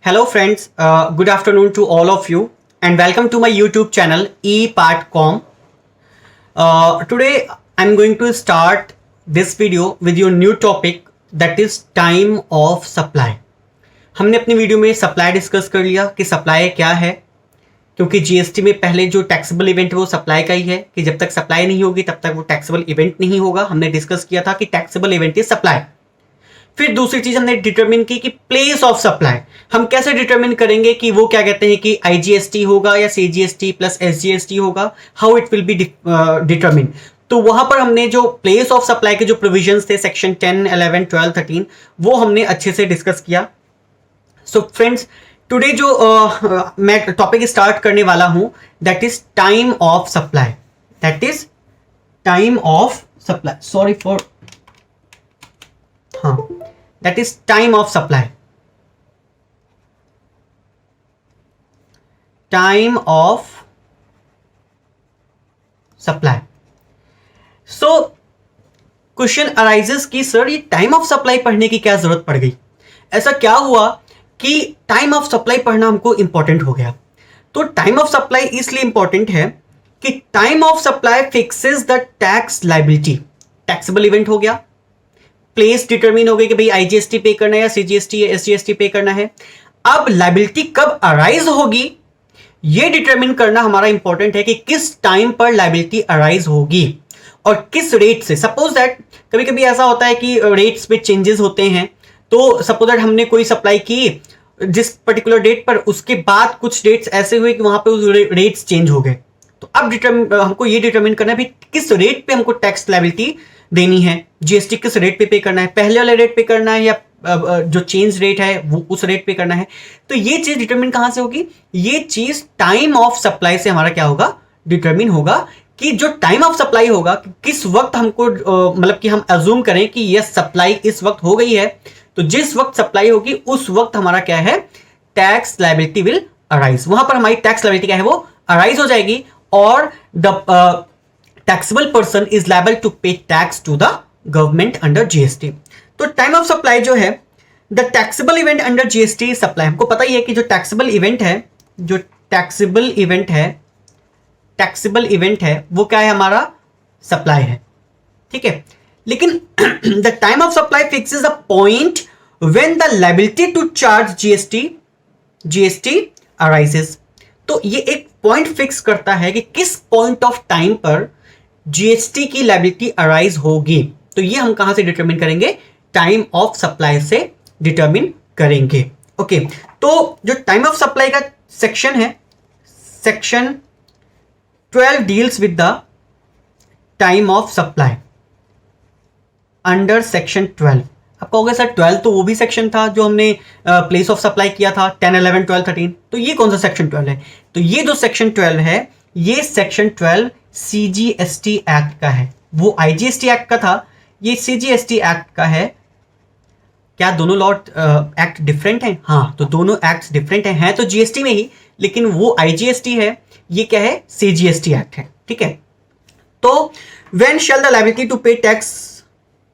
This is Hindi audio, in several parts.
Hello friends, good afternoon to all of you and welcome to my YouTube channel ePartCom. Today I'm going to start this video with your new topic that is time of supply. हमने अपनी वीडियो में सप्लाई डिस्कस कर लिया कि सप्लाई क्या है, क्योंकि जीएसटी में पहले जो टैक्सेबल इवेंट है वो सप्लाई का ही है कि जब तक सप्लाई नहीं होगी तब तक वो टैक्सेबल इवेंट नहीं होगा. हमने डिस्कस किया था कि टैक्सेबल इवेंट इज सप्लाई. फिर दूसरी चीज हमने डिटरमिन की कि प्लेस ऑफ सप्लाई हम कैसे डिटरमिन करेंगे कि वो क्या कहते हैं कि आईजीएसटी होगा या सीजीएसटी प्लस एसजीएसटी होगा, how it will be determine. तो वहां पर हमने जो प्लेस ऑफ सप्लाई के जो प्रोविजंस थे सेक्शन 10, 11, 12, 13 वो हमने अच्छे से डिस्कस किया. सो फ्रेंड्स, टुडे जो मैं टॉपिक स्टार्ट करने वाला हूं that is time of supply. That is time of supply. Sorry for that is time of supply. Time of supply. So question arises कि सर ये टाइम ऑफ सप्लाई पढ़ने की क्या जरूरत पड़ गई. ऐसा क्या हुआ कि टाइम ऑफ सप्लाई पढ़ना हमको इंपॉर्टेंट हो गया. तो टाइम ऑफ सप्लाई इसलिए इंपॉर्टेंट है कि time of supply fixes the tax liability. Taxable event हो गया, प्लेस डिटरमिन हो गई कि भाई आईजीएसटी पे करना है या सीजीएसटी या एसजीएसटी पे करना है. अब लायबिलिटी कब अराइज होगी ये डिटरमिन करना हमारा इंपॉर्टेंट है कि किस टाइम पर लायबिलिटी अराइज होगी और किस रेट से. सपोज दैट कभी कभी ऐसा होता है कि रेट्स में चेंजेस होते हैं. तो सपोज दैट हमने कोई सप्लाई की जिस पर्टिकुलर डेट पर, उसके बाद कुछ डेट्स ऐसे हुए कि वहां पे रेट्स चेंज हो गए. तो अब हमको ये डिटरमिन करना है भी किस रेट पे हमको टैक्स लायबिलिटी देनी है, जीएसटी किस रेट पे करना है, पहले वाले रेट पे करना है या जो चेंज रेट है वो उस रेट पे करना है. तो ये चीज डिटरमिन कहां से होगी, ये चीज टाइम ऑफ सप्लाई से हमारा क्या होगा, डिटरमिन होगा. कि जो टाइम ऑफ सप्लाई होगा किस वक्त हमको मतलब कि हम अज्यूम करें कि ये सप्लाई इस वक्त हो गई है, तो जिस वक्त सप्लाई होगी उस वक्त हमारा क्या है, टैक्स लायबिलिटी विल अराइज. वहां पर हमारी टैक्स लायबिलिटी क्या है, वो अराइज हो जाएगी और the taxable person is liable to pay tax to the government under GST. तो टाइम ऑफ सप्लाई जो है, the taxable event under GST supply. हमको पता ही है कि जो टैक्सेबल इवेंट है वो क्या है, हमारा सप्लाई है. ठीक है, लेकिन the time of supply fixes a point when the liability to charge GST arises. तो ये एक पॉइंट फिक्स करता है कि किस पॉइंट ऑफ टाइम पर जीएसटी की लायबिलिटी अराइज होगी. तो ये हम कहां से डिटरमिन करेंगे, टाइम ऑफ सप्लाई से डिटरमिन करेंगे. ओके, तो जो टाइम ऑफ सप्लाई का सेक्शन है, section 12 deals with the time of supply under section 12. आप कहोगे सर 12 तो वो भी सेक्शन था जो हमने प्लेस ऑफ सप्लाई किया था 10, 11, 12, 13. तो ये कौन सा सेक्शन 12 है, तो ये जो सेक्शन 12 है ये सेक्शन 12 सीजीएसटी एक्ट का है. वो आईजीएसटी एक्ट का था, ये सीजीएसटी एक्ट का है. क्या दोनों लॉ एक्ट डिफरेंट हैं? हाँ, तो दोनों एक्ट्स डिफरेंट हैं तो जीएसटी में ही, लेकिन वो आईजीएसटी है, ये क्या है, सीजीएसटी एक्ट है. ठीक है, तो when shall the liability to pay tax,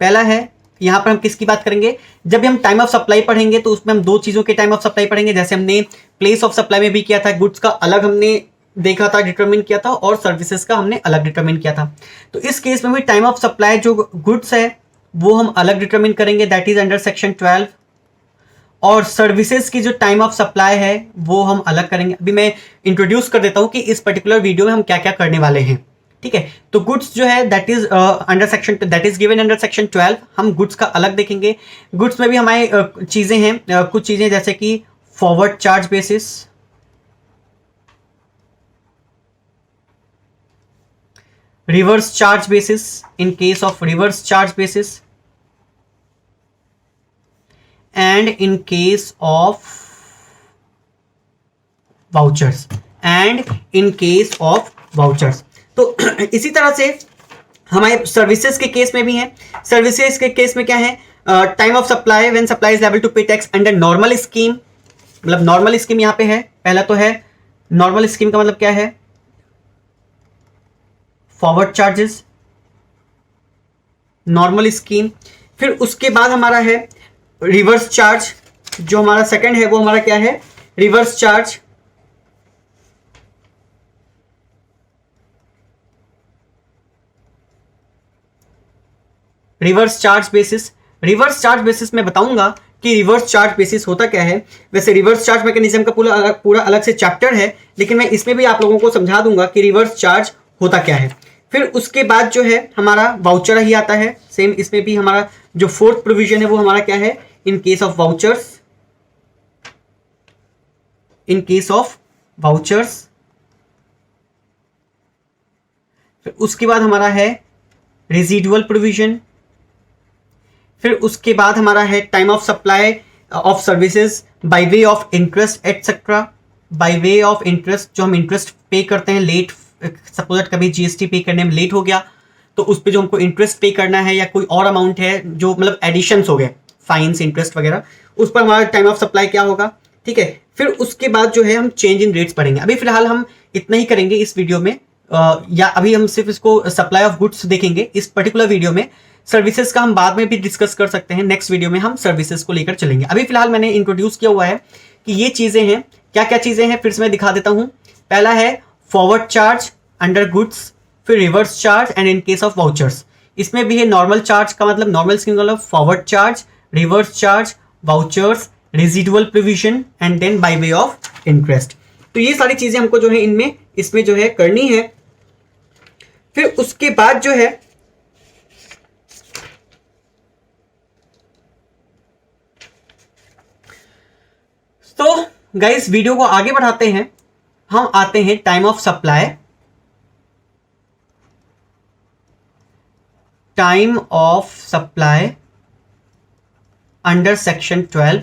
पहला है यहां पर हम किसकी बात करेंगे, जब भी हम टाइम ऑफ सप्लाई पढ़ेंगे तो उसमें हम दो चीजों के टाइम ऑफ सप्लाई पढ़ेंगे. जैसे हमने प्लेस ऑफ सप्लाई में भी किया था, गुड्स का अलग हमने देखा था, डिटरमिन किया था, और सर्विसेज का हमने अलग डिटरमिन किया था. तो इस केस में भी टाइम ऑफ सप्लाई जो गुड्स है वो हम अलग डिटरमिन करेंगे, दैट इज अंडर सेक्शन 12. और सर्विसेज की जो टाइम ऑफ सप्लाई है वो हम अलग करेंगे. अभी मैं इंट्रोड्यूस कर देता हूं कि इस पर्टिकुलर वीडियो में हम क्या क्या करने वाले हैं. ठीक है, तो गुड्स जो है that is under section, that is given under section 12. हम गुड्स का अलग देखेंगे. गुड्स में भी हमारी चीजें हैं, कुछ चीजें जैसे कि forward charge basis, reverse charge basis in case of reverse charge basis, and in case of vouchers, तो इसी तरह से हमारे सर्विसेज के केस में भी है. सर्विसेज के केस में क्या है, time of supply when supply is liable to pay tax under normal scheme. मतलब नॉर्मल स्कीम यहां पे है, पहला तो है नॉर्मल स्कीम का मतलब क्या है, फॉरवर्ड चार्जेस, नॉर्मल स्कीम. फिर उसके बाद हमारा है रिवर्स चार्ज. जो हमारा सेकंड है वो हमारा क्या है, reverse charge. Reverse charge basis, reverse charge basis में बताऊंगा कि रिवर्स चार्ज बेसिस होता क्या है। वैसे रिवर्स चार्ज मैकेनिज्म का पूरा अलग से चैप्टर है, लेकिन मैं इसमें भी आप लोगों को समझा दूंगा कि रिवर्स चार्ज होता क्या है। फिर उसके बाद जो है हमारा वाउचर ही आता है। सेम इसमें भी हमारा जो फोर्थ प्रोविजन है वो हमारा क्या है, इन case of vouchers, in case of vouchers. फिर उसके बाद हमारा है रेजिडुअल प्रोविजन। फिर उसके बाद हमारा है time of supply of services by way of interest etcetera. Bye way of interest, जो हम इंटरेस्ट पे करते हैं लेट, सपोज कभी जीएसटी पे करने में लेट हो गया तो उस पर जो हमको इंटरेस्ट पे करना है या कोई और अमाउंट है जो मतलब एडिशंस हो गए, फाइन्स इंटरेस्ट वगैरह, उस पर हमारा टाइम ऑफ सप्लाई क्या होगा। ठीक है, फिर उसके बाद जो है हम चेंज इन रेट्स पढ़ेंगे। अभी फिलहाल हम इतना ही करेंगे इस वीडियो में, या अभी हम सिर्फ इसको सप्लाई ऑफ गुड्स देखेंगे इस पर्टिकुलर वीडियो में। सर्विसेज का हम बाद में भी डिस्कस कर सकते हैं, नेक्स्ट वीडियो में हम सर्विसेज को लेकर चलेंगे। अभी फिलहाल मैंने इंट्रोड्यूस किया हुआ है कि ये चीजें हैं, क्या क्या चीजें हैं फिर से मैं दिखा देता हूं। पहला है फॉरवर्ड चार्ज अंडर गुड्स, फिर reverse charge and in case of vouchers. इसमें भी है नॉर्मल चार्ज का मतलब, नॉर्मल स्कीम का मतलब forward charge, reverse charge, vouchers, residual provision and then by way of interest. तो ये सारी चीजें हमको जो है इनमें इसमें जो है करनी है। फिर उसके बाद जो है तो गाइस वीडियो को आगे बढ़ाते हैं, हम आते हैं time of supply. Time of supply under section 12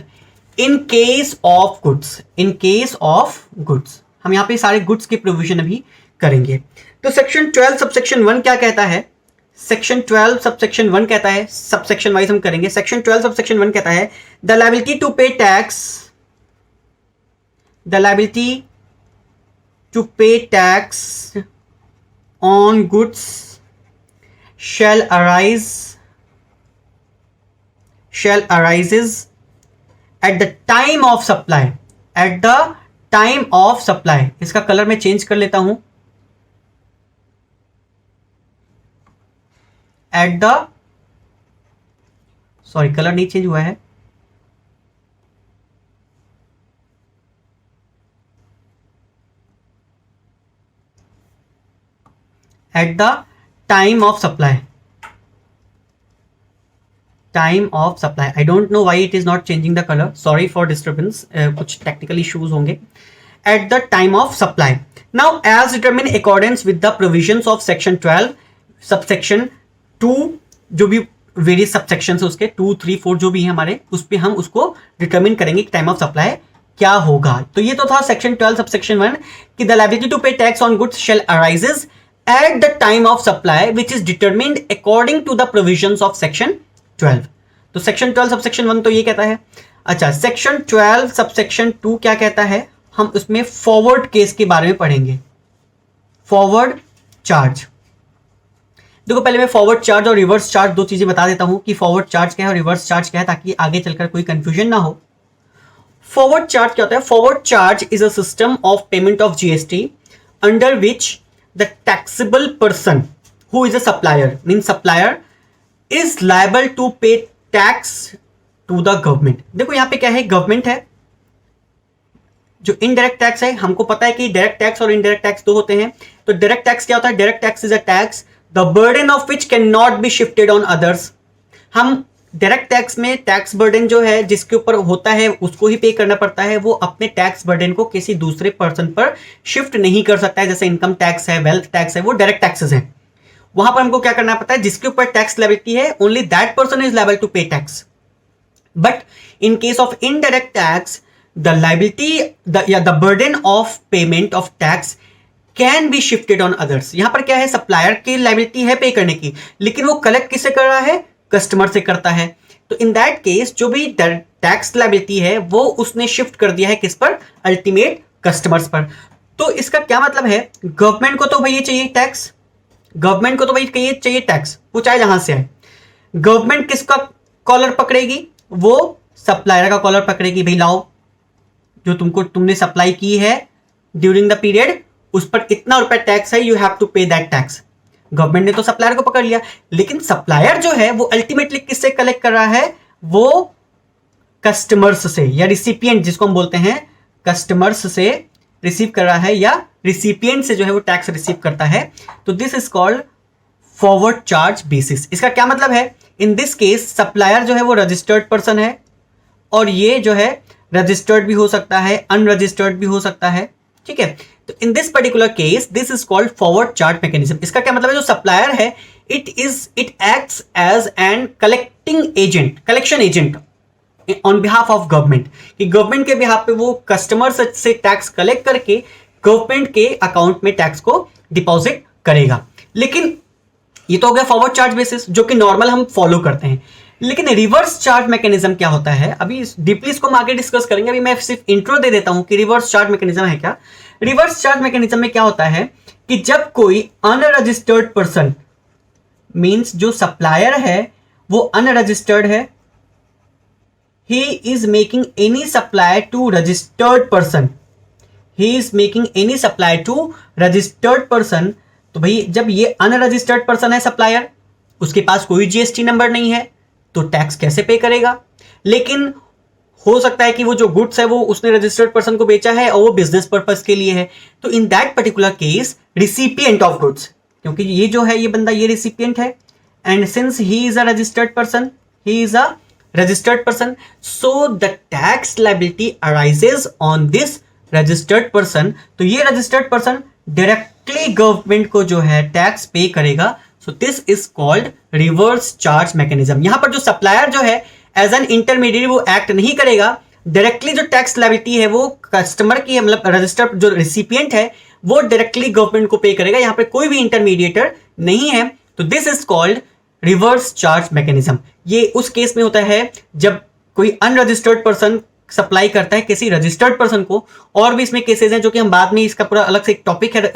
in case of goods. In case of goods हम यहां पे सारे गुड्स के प्रोविजन अभी करेंगे। तो सेक्शन 12 सबसेक्शन 1 क्या कहता है, सेक्शन 12 सबसेक्शन 1 कहता है, सबसेक्शन वाइज हम करेंगे। सेक्शन 12 सबसेक्शन 1 कहता है the liability to pay tax, the liability to pay tax on goods shall arises at the time of supply, at the time of supply। इसका कलर मैं चेंज कर लेता हूं, at the, सॉरी कलर नहीं चेंज हुआ है, at the time of supply, time of supply। I don't know why it is not changing the color, sorry for disturbance, कुछ technical issues होंगे। at the time of supply, now as determined accordance with the provisions of section 12 subsection 2, जो भी various subsections है उसके 2, 3, 4 जो भी है हमारे, उस पे हम उसको डिटरमिन करेंगे कि टाइम ऑफ सप्लाई क्या होगा। तो ये तो था सेक्शन 12 सबसेक्शन 1 कि the liability to pay tax on goods shall arises at the time of supply which is determined according to the provisions of section 12। तो सेक्शन 12 सबसेक्शन 1 तो ये कहता है। अच्छा, सेक्शन 12 सबसेक्शन 2 क्या कहता है, हम उसमें फॉरवर्ड केस के बारे में पढ़ेंगे। फॉरवर्ड चार्ज, देखो पहले मैं फॉरवर्ड चार्ज और रिवर्स चार्ज दो चीजें बता देता हूं कि फॉरवर्ड चार्ज क्या है और रिवर्स चार्ज क्या है, ताकि आगे चलकर कोई कंफ्यूजन ना हो। फॉरवर्ड चार्ज क्या होता है, forward charge is a system of payment of GST under which the taxable person who is a supplier, means supplier is liable to pay tax to the government। देखो यहां पे क्या है, गवर्नमेंट है, जो इनडायरेक्ट टैक्स है, हमको पता है कि डायरेक्ट टैक्स और इनडायरेक्ट टैक्स दो होते हैं। तो डायरेक्ट टैक्स क्या होता है, direct tax is a tax the burden of which can not be shifted on others. हम डायरेक्ट टैक्स में टैक्स बर्डन जो है जिसके ऊपर होता है उसको ही पे करना पड़ता है, वो अपने टैक्स बर्डन को किसी दूसरे पर्सन पर शिफ्ट नहीं कर सकता है। जैसे इनकम टैक्स है, वेल्थ टैक्स है, वो डायरेक्ट टैक्सेस हैं। वहां पर हमको क्या करना पड़ता है, जिसके ऊपर टैक्स लायबिलिटी है only that person is liable to pay tax. But in case of indirect tax the liability या the burden of payment of tax can be shifted on others. यहां पर क्या है, सप्लायर की लायबिलिटी है पे करने की, लेकिन वो कलेक्ट किससे कर रहा है, कस्टमर से करता है। तो इन दैट केस जो भी टैक्स लायबिलिटी है वो उसने शिफ्ट कर दिया है किस पर, अल्टीमेट कस्टमर्स पर। तो इसका क्या मतलब है, गवर्नमेंट को तो भाई चाहिए टैक्स, गवर्नमेंट को तो भाई चाहिए टैक्स, वो चाहे जहां से आए। गवर्नमेंट किसका कॉलर पकड़ेगी, वो सप्लायर का कॉलर पकड़े कि भाई लाओ, जो तुमने सप्लाई की है ड्यूरिंग द पीरियड उस पर इतना रुपए टैक्स है, यू हैव टू पे दैट टैक्स। गवर्नमेंट ने तो सप्लायर को पकड़ लिया, लेकिन सप्लायर जो है वो अल्टीमेटली किससे कलेक्ट कर रहा है? वो कस्टमर्स से, या रिसिपिएंट जिसको हम बोलते हैं कस्टमर्स से रिसीव कर रहा है, या रिसिपिएंट से जो है वो टैक्स रिसीव करता है। तो this is called forward charge basis. इसका क्या मतलब है? इन दिस केस सप्लायर जो है वो रजिस्टर्ड पर्सन है, और ये जो है रजिस्टर्ड भी हो सकता है, अनरजिस्टर्ड भी हो सकता है, ठीक है। तो in this particular case this is called forward charge mechanism. इसका क्या मतलब है? जो सप्लायर है it acts as an collection agent on behalf of government, कि गवर्नमेंट के बिहाफ पे वो कस्टमर से टैक्स कलेक्ट करके गवर्नमेंट के अकाउंट में टैक्स को डिपॉजिट करेगा। लेकिन ये तो हो गया फॉरवर्ड चार्ज बेसिस, जो कि नॉर्मल हम फॉलो करते हैं। लेकिन रिवर्स चार्ज मैकेनिज्म क्या होता है, अभी डीपली इसको हम आगे डिस्कस करेंगे। अभी मैं सिर्फ इंट्रो दे देता हूं कि रिवर्स चार्ज मैकेनिज्म है क्या। रिवर्स चार्ज मैकेनिज्म में क्या होता है कि जब कोई अनरजिस्टर्ड पर्सन, मींस जो सप्लायर है वो अनरजिस्टर्ड है, he is making any supply to registered person, he is making any supply to registered person। तो भाई जब ये अनरजिस्टर्ड पर्सन है सप्लायर, उसके पास कोई जीएसटी नंबर नहीं है, तो टैक्स कैसे पे करेगा? लेकिन हो सकता है कि वो जो गुड्स है वो उसने रजिस्टर्ड पर्सन को बेचा है और वो बिजनेस पर्पस के लिए है, तो in that particular case recipient of goods, क्योंकि ये जो है ये बंदा ये रिसिपिएंट है, and since he is a registered person, he is a registered person, so the tax liability arises on this registered person। तो ये registered person directly government को जो है टैक्स पे करेगा। so this is called reverse charge mechanism। यहां पर जो सप्लायर जो है एज एन इंटरमीडिएट वो एक्ट नहीं करेगा, डायरेक्टली जो टैक्स लायबिलिटी है वो कस्टमर की, मतलब रजिस्टर्ड जो रिसिपिएंट है वो डायरेक्टली गवर्नमेंट को पे करेगा, यहां पे कोई भी इंटरमीडिएटर नहीं है। तो this is called reverse charge mechanism. ये उस केस में होता है जब कोई अनरजिस्टर्ड पर्सन सप्लाई करता है किसी रजिस्टर्ड पर्सन को, और भी इसमें केसेस हैं जो कि हम बाद में, इसका पूरा अलग से एक टॉपिक है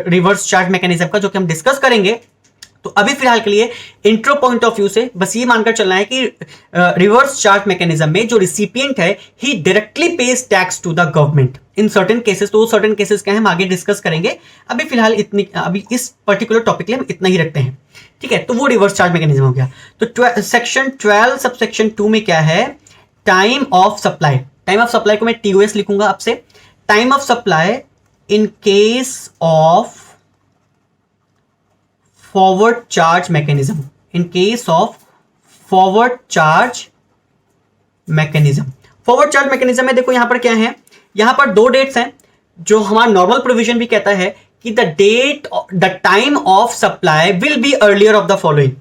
रिवर्स चार्ज मैकेनिज्म का, जो कि हम डिस्कस करेंगे। तो अभी फिलहाल के लिए इंट्रो पॉइंट ऑफ व्यू से बस ये मानकर चलना है कि रिवर्स चार्ज मैकेनिज्म में जो रिसिपिएंट है ही directly pays tax to the government in certain cases. तो सर्टेन केसेस क्या है हम आगे डिस्कस करेंगे, अभी फिलहाल अभी इस पर्टिकुलर टॉपिक के लिए हम इतना ही रखते हैं, ठीक है। तो वो रिवर्स चार्ज मैकेनिज्म हो गया। तो सेक्शन 12 सबसेक्शन 2 में क्या है? Time of supply. Time of supply को मैं टीओएस लिखूंगा आपसे। Time of supply in case of forward charge mechanism, in case of forward charge mechanism. Forward charge mechanism में देखो यहां पर क्या है, यहां पर दो डेट्स हैं जो हमारा नॉर्मल प्रोविजन भी कहता है कि the time of supply will be earlier of the following.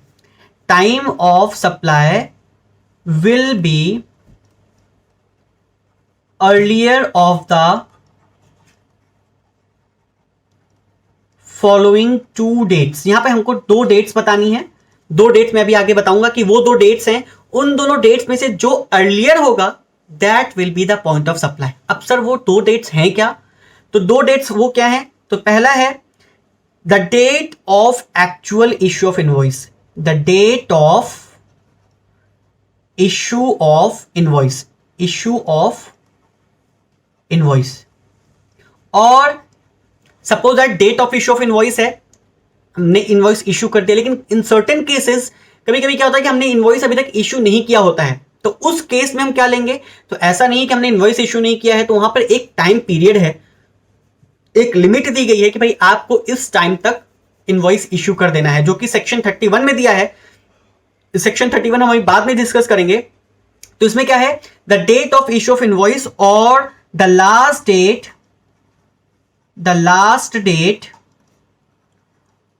Time of supply will be earlier of the following two dates. यहां पे हमको दो डेट्स बतानी है, दो डेट्स मैं अभी आगे बताऊंगा कि वो दो डेट्स हैं, उन दोनों डेट्स में से जो अर्लियर होगा that will be the point of supply. अब सर वो दो डेट्स हैं क्या? तो दो डेट्स वो क्या है? तो पहला है the date of actual issue of invoice, the date of issue of invoice, issue of invoice. और suppose that date of issue of invoice है, हमने इनवॉइस इश्यू कर दिया, लेकिन इन सर्टेन केसेस कभी कभी क्या होता है कि हमने इनवॉइस अभी तक इश्यू नहीं किया होता है, तो उस केस में हम क्या लेंगे? तो ऐसा नहीं कि हमने इनवॉइस इश्यू नहीं किया है तो वहां पर एक टाइम पीरियड है, एक लिमिट दी गई है कि भाई आपको इस टाइम तक इनवॉइस इश्यू कर देना है, जो कि सेक्शन 31 में दिया है। सेक्शन 31 हम अभी बाद में डिस्कस करेंगे। तो इसमें क्या है? The date of issue of invoice और the last date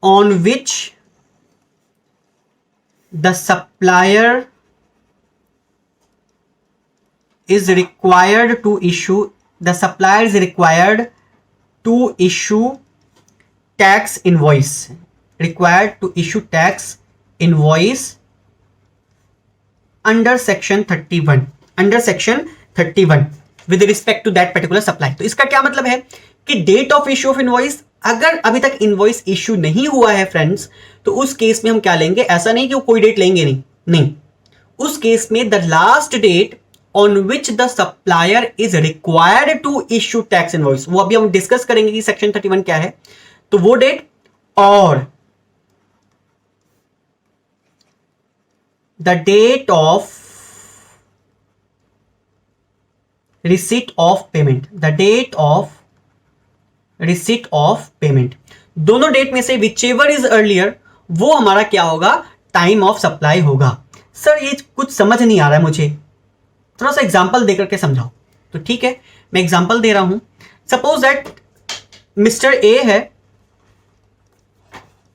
on which the supplier is required to issue, the supplier is required to issue tax invoice, required to issue tax invoice under section 31, under section 31 with respect to that particular supply। तो इसका क्या मतलब है कि date of issue of invoice, अगर अभी तक इनवॉइस इश्यू नहीं हुआ है फ्रेंड्स, तो उस केस में हम क्या लेंगे? ऐसा नहीं कि वो कोई डेट लेंगे नहीं, उस केस में the last date on which the supplier is required to issue tax invoice, वो अभी हम डिस्कस करेंगे कि सेक्शन 31 क्या है। तो वो डेट और the date of receipt of payment, the date of receipt of payment, दोनों डेट में से विच एवर इज अर्लियर वो हमारा क्या होगा, टाइम ऑफ सप्लाई होगा। सर ये कुछ समझ नहीं आ रहा है मुझे, थोड़ा सा एग्जांपल देकर के समझाओ। तो ठीक है, मैं एग्जांपल दे रहा हूं। सपोज दैट मिस्टर ए है,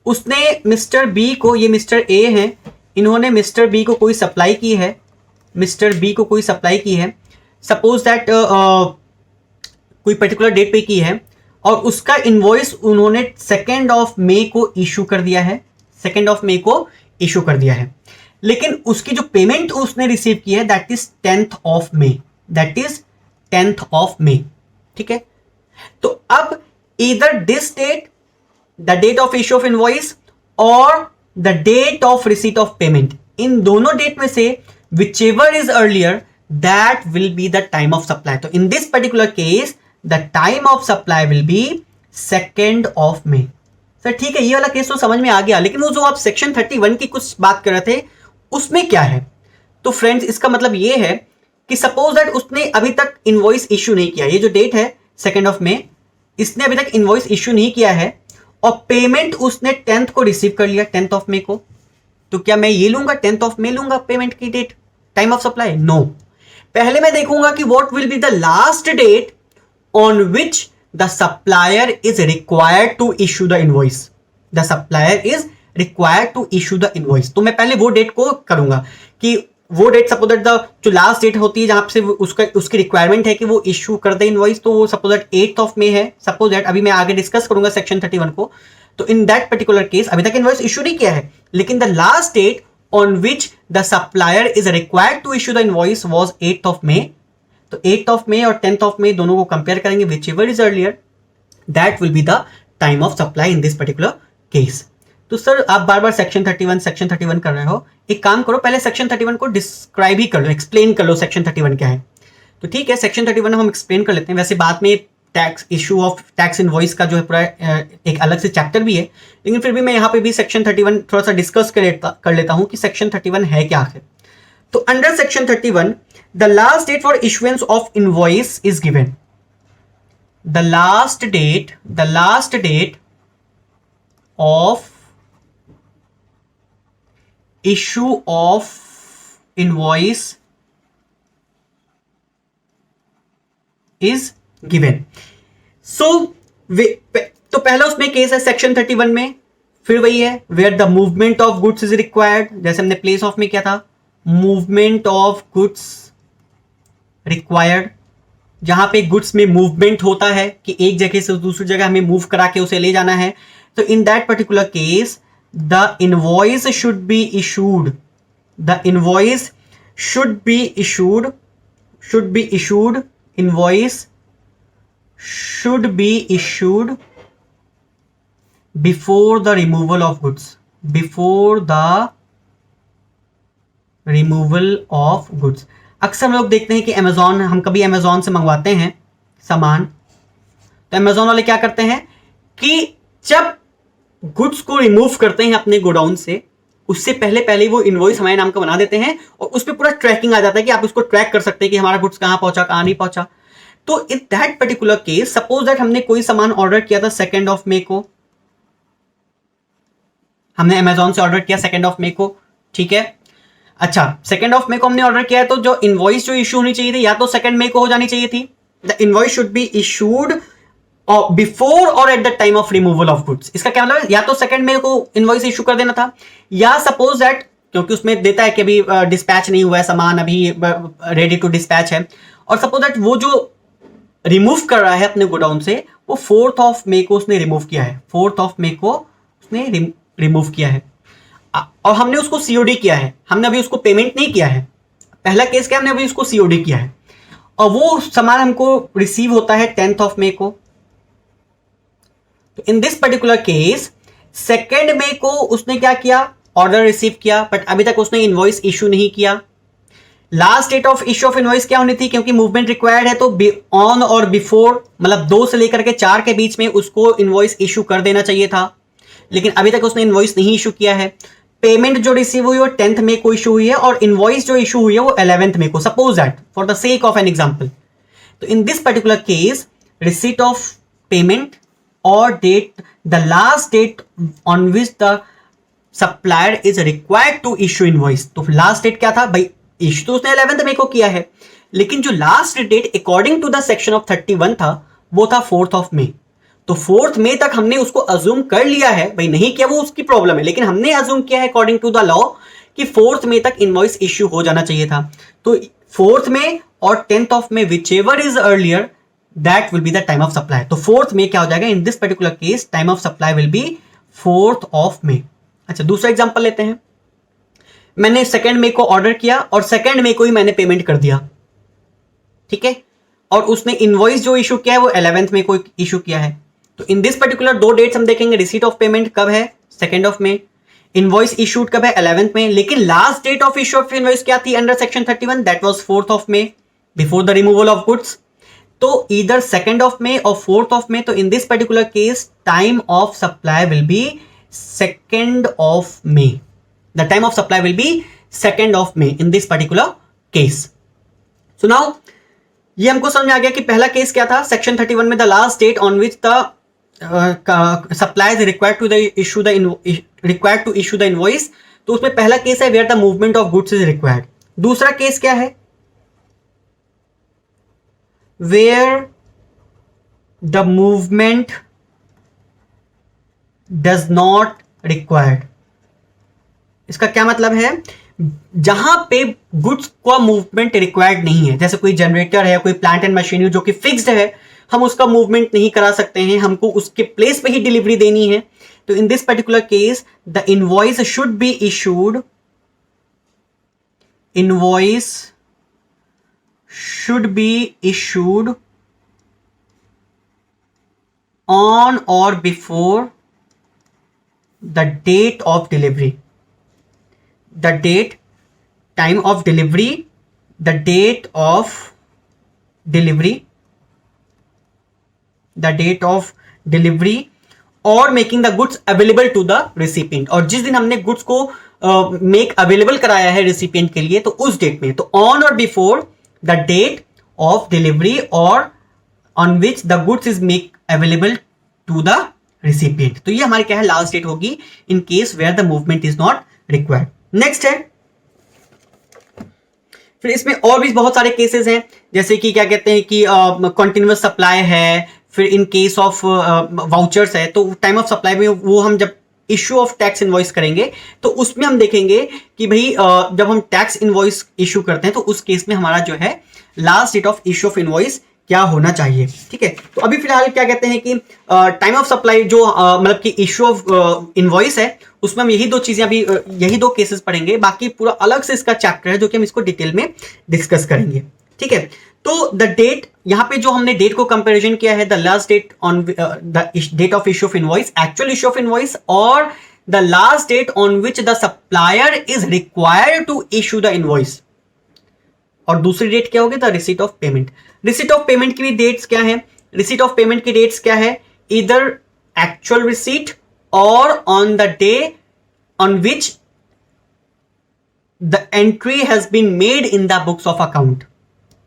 उसने मिस्टर बी को, ये मिस्टर ए है, इन्होंने मिस्टर बी को कोई सप्लाई की है, मिस्टर बी को कोई सप्लाई की है, सपोज दैट कोई पर्टिकुलर डेट पे की है, और उसका इनवॉइस उन्होंने 2 ऑफ मई को इशू कर दिया है, 2 ऑफ मई को इशू कर दिया है, लेकिन उसकी जो पेमेंट उसने रिसीव की है that is 10th of May, that is 10th of May. ठीक है, तो अब इधर this date, the date of issue of invoice और the date of receipt of payment, इन दोनों डेट में से whichever is earlier that will be the time of supply. तो in this particular case the time of supply will be 2 of May. Sir ठीक है, ये वाला केस तो समझ में आ गया, लेकिन वो जो आप सेक्शन 31 की कुछ बात कर रहे थे उसमें क्या है। तो फ्रेंड्स इसका मतलब ये है कि सपोज दैट उसने अभी तक इनवॉइस इश्यू नहीं किया, ये जो डेट है 2 ऑफ मई, इसने अभी तक इनवॉइस इश्यू नहीं किया है और पेमेंट उसने 10th को रिसीव कर लिया, 10th ऑफ मई को। तो क्या मैं ये लूंगा 10th ऑफ मई लूंगा पेमेंट की date, time of supply? No, पहले मैं देखूंगा कि what will be the last date on which the supplier is required to issue the invoice, the supplier is required to issue the invoice. तो मैं पहले वो डेट को करूंगा कि वो डेट सपोज दैट द जो लास्ट डेट होती है जहां से उसकी रिक्वायरमेंट है कि वो इश्यू कर दे इनवॉइस, तो वो सपोज दैट 8th ऑफ मई है, सपोज दैट, अभी मैं आगे डिस्कस करूंगा सेक्शन 31 को। तो इन दैट पर्टिकुलर केस अभी तक इनवॉइस इश्यू नहीं किया है, लेकिन the last date on which the supplier is required to issue the invoice was 8th of May. तो 8th ऑफ मई और 10th ऑफ मई दोनों को कंपेयर करेंगे, whichever is earlier that will be the time of supply in this particular case. तो सर आप बार बार सेक्शन 31 कर रहे हो, एक काम करो पहले सेक्शन 31 को डिस्क्राइब ही कर लो, एक्सप्लेन कर लो सेक्शन 31 क्या है। तो ठीक है, सेक्शन 31 हम एक्सप्लेन कर लेते हैं। वैसे बाद में tax issue of tax invoice का जो है पूरा एक अलग से चैप्टर भी है, लेकिन फिर भी मैं यहाँ पे भी सेक्शन 31 थोड़ा सा डिस्कस कर लेता हूँ कि सेक्शन 31 है क्या आखिर। तो under section 31 the last date for issuance of invoice is given, the last date of issue of invoice is given। so तो पहला उसमें केस है सेक्शन 31 में, फिर वही है where the movement of goods is required, जैसे हमने प्लेस ऑफ में किया था, मूवमेंट ऑफ गुड्स रिक्वायर्ड, जहां पे गुड्स में मूवमेंट होता है कि एक जगह से दूसरी जगह हमें मूव करा के उसे ले जाना है। तो in that particular case the invoice should be issued, the invoice should be issued, invoice should be issued before the removal of goods, before the removal of goods। अक्सर हम लोग देखते हैं कि अमेजॉन, हम कभी अमेजॉन से मंगवाते हैं सामान, तो अमेजॉन वाले क्या करते हैं कि जब गुड्स को रिमूव करते हैं अपने गोडाउन से, उससे पहले वो इनवॉइस हमारे नाम का बना देते हैं और उस पर पूरा ट्रैकिंग आ जाता है कि आप उसको ट्रैक कर सकते हैं कि हमारा गुड्स कहां पहुंचा कहां नहीं पहुंचा। तो in that particular case suppose that हमने कोई सामान ऑर्डर किया था 2 ऑफ मई को, हमने अमेजॉन से ऑर्डर किया 2 ऑफ मई को, ठीक है। अच्छा 2 ऑफ मई को हमने ऑर्डर किया है, तो जो इनवॉइस जो इशू होनी चाहिए थी या तो 2 मई को हो जानी चाहिए थी, the invoice should be issued before or at the time of removal of goods. इसका क्या मतलब है, या तो 2 मई को इनवॉइस इशू कर देना था, या सपोज दैट क्योंकि उसमें देता है कि अभी डिस्पैच नहीं हुआ है सामान, अभी रेडी टू डिस्पैच है, और सपोज दैट वो जो रिमूव कर रहा है अपने गोडाउन से वो 4th ऑफ मई को उसने रिमूव किया है, 4th ऑफ मई को उसने रिमूव किया है और हमने उसको सीओडी किया है, हमने अभी उसको पेमेंट नहीं किया है। पहला केस क्या, हमने अभी उसको सीओडी किया है और वो सामान हमको रिसीव होता है 10th ऑफ मई को। तो इन दिस पर्टिकुलर केस 2 मई को उसने क्या किया, ऑर्डर रिसीव किया, बट अभी तक उसने इनवॉइस इशू नहीं किया। Last date of issue of invoice क्या होनी थी, क्योंकि मूवमेंट रिक्वायर्ड है तो ऑन और बिफोर मतलब 2 से लेकर के 4 के बीच में उसको इनवॉइस इशू कर देना चाहिए था, लेकिन अभी तक उसने इनवॉइस नहीं इशू किया है। पेमेंट जो रिसीव हुई वो 10th मई को इशू हुई है और इनवॉइस जो इशू हुई है वो 11th मई को, suppose that for the sake of an example. तो in this particular case receipt of payment और date, the last date on which the supplier is required to issue invoice, तो लास्ट डेट क्या था भाई, इशू तो उसने 11th मई को किया है, लेकिन जो last date according to the section of 31 था वो था 4th ऑफ मई। तो 4th मई तक हमने उसको अज्यूम कर लिया है, भाई नहीं किया वो उसकी प्रॉब्लम है, लेकिन हमने अज्यूम किया है अकॉर्डिंग टू द लॉ कि 4th मई तक इनवॉइस इश्यू हो जाना चाहिए था। तो 4th मई और 10th of May whichever is earlier that will be the time of supply. तो 4th मई क्या हो जाएगा, in this particular case time of supply will be 4th of May. अच्छा, दूसरा एग्जांपल लेते हैं। मैंने 2nd मई को ऑर्डर किया और 2nd मई को ही मैंने पेमेंट कर दिया, ठीक है, और उसने इनवॉइस जो इशू किया है वो 11th मई को इशू किया है। तो इन दिस पर्टिकुलर 2 डेट्स हम देखेंगे, रिसीट ऑफ पेमेंट कब है 2nd of May, invoice issued कब है 11th मई, लेकिन last date of issue of invoice क्या थी under section 31, that was 4th of May before the removal of goods. तो ईदर 2nd ऑफ मई और 4th ऑफ मई, तो in this particular case time of supply will be 2nd of May, the time of supply will be 2nd of May in this particular case. So now ये हमको समझ में आ गया कि पहला केस क्या था, सेक्शन 31 में the last date on which the supply is required to issue the invoice, तो उसमें पहला केस है where the movement of goods is required. दूसरा केस क्या है, where the movement does not required. इसका क्या मतलब है, जहां पे गुड्स का मूवमेंट रिक्वायर्ड नहीं है, जैसे कोई जनरेटर है, कोई प्लांट एंड मशीनरी जो कि फिक्स्ड है, हम उसका मूवमेंट नहीं करा सकते हैं, हमको उसके प्लेस पे ही डिलीवरी देनी है। तो in this particular case the invoice should be issued, invoice should be issued on or before the date of delivery, the date, time of delivery, the date of delivery, the date of delivery और making the goods available to the recipient, और जिस दिन हमने गुड्स को मेक अवेलेबल कराया है रिसिपिएंट के लिए तो उस डेट में, तो on or before the date of delivery or on which the goods is make available to the recipient. तो ये हमारी क्या है, लास्ट डेट होगी in case where the movement is not required. Next है, फिर इसमें और भी बहुत सारे केसेस हैं, जैसे कि क्या कहते हैं कि कंटिन्यूअस सप्लाई है, फिर इन केस ऑफ वाउचर्स है, तो टाइम ऑफ सप्लाई में वो हम जब इश्यू ऑफ टैक्स इनवॉइस करेंगे तो उसमें हम देखेंगे कि भाई जब हम टैक्स इनवॉइस इशू करते हैं तो उस केस में हमारा जो है last date of issue of invoice क्या होना चाहिए, ठीक है। तो अभी फिलहाल क्या कहते हैं कि टाइम ऑफ सप्लाई जो मतलब कि इश्यू ऑफ इनवॉइस है उसमें हम यही दो चीजें अभी यही दो केसेस पढ़ेंगे, बाकी पूरा अलग से इसका चैप्टर है जो कि हम इसको डिटेल में डिस्कस करेंगे, ठीक है। तो द डेट, यहाँ पे जो हमने डेट को कंपैरिजन किया है, the last date on the date of issue of invoice, actual issue of invoice, और the last date on which the supplier is required to issue the invoice, और दूसरी डेट क्या होगी, the receipt of payment. Receipt of payment की भी डेट्स क्या है, रिसीट ऑफ पेमेंट की डेट्स क्या है, इधर actual receipt or on the day on which the entry has been made in the books of account,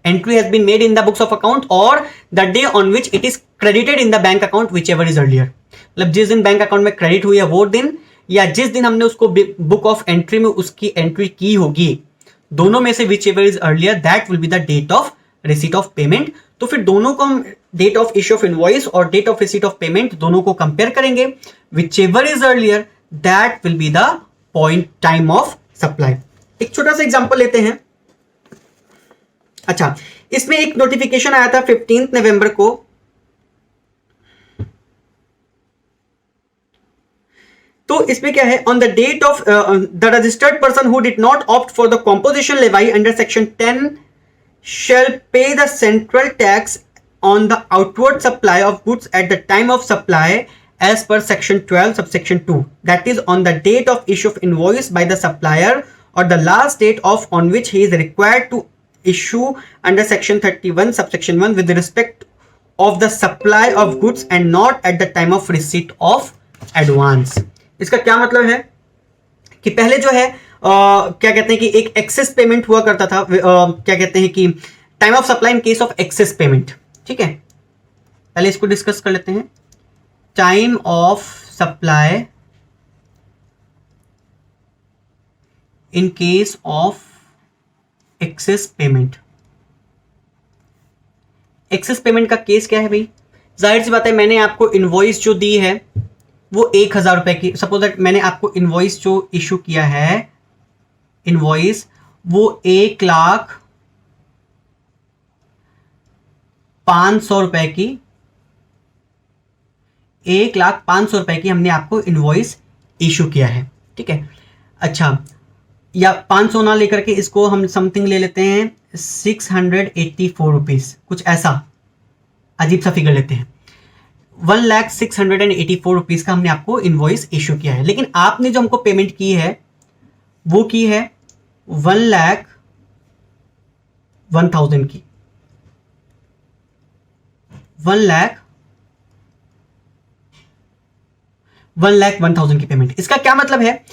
entry has been made in the books of account, or the day on which it is credited in the bank account whichever is earlier. मतलब जिस दिन बैंक अकाउंट में क्रेडिट हुई है वो दिन, या जिस दिन हमने उसको बुक ऑफ एंट्री में उसकी एंट्री की होगी, दोनों में से whichever is earlier that will be the date of receipt of payment. तो फिर दोनों को हम date of issue of invoice और date of receipt of payment दोनों को कंपेयर करेंगे, whichever is earlier that will be the point time of supply. एक छोटा सा एग्जांपल लेते हैं। अच्छा, इसमें एक नोटिफिकेशन आया था 15 नवंबर को, तो इसमें क्या है, on the date of the registered person who did not opt for the composition levy under section 10 shall pay the central tax on the outward supply of goods at the time of supply as per section 12 subsection 2, that is on the date of issue of invoice by the supplier or the last date of on which he is required to issue under section 31 subsection 1 with respect of the supply of goods and not at the time of receipt of advance। इसका क्या मतलब है कि पहले जो है क्या कहते हैं कि एक एक्सेस पेमेंट हुआ करता था, क्या कहते हैं कि time of supply in case of excess payment. ठीक है, पहले इसको डिस्कस कर लेते हैं। Time of supply in case of excess payment. Access payment का केस क्या है भाई? जाहिर सी बात है, मैंने आपको इनवॉइस जो दी है वो 1,000 रुपए की, सपोज दैट मैंने आपको इनवॉइस जो इशू किया है, इनवॉइस वो 1,05,00,000 रुपए की, 1,05,00,000 रुपए की हमने आपको इनवॉइस इशू किया है। ठीक है, अच्छा, या 500 ना लेकर के इसको हम समथिंग ले लेते हैं 684 रुपीज, कुछ ऐसा अजीब सा फिगर लेते हैं। 1,06,84 रुपीज का हमने आपको इनवॉइस इशू किया है, लेकिन आपने जो हमको पेमेंट की है वो की है 1,01,000 की, 1,01,000 की पेमेंट। इसका क्या मतलब है?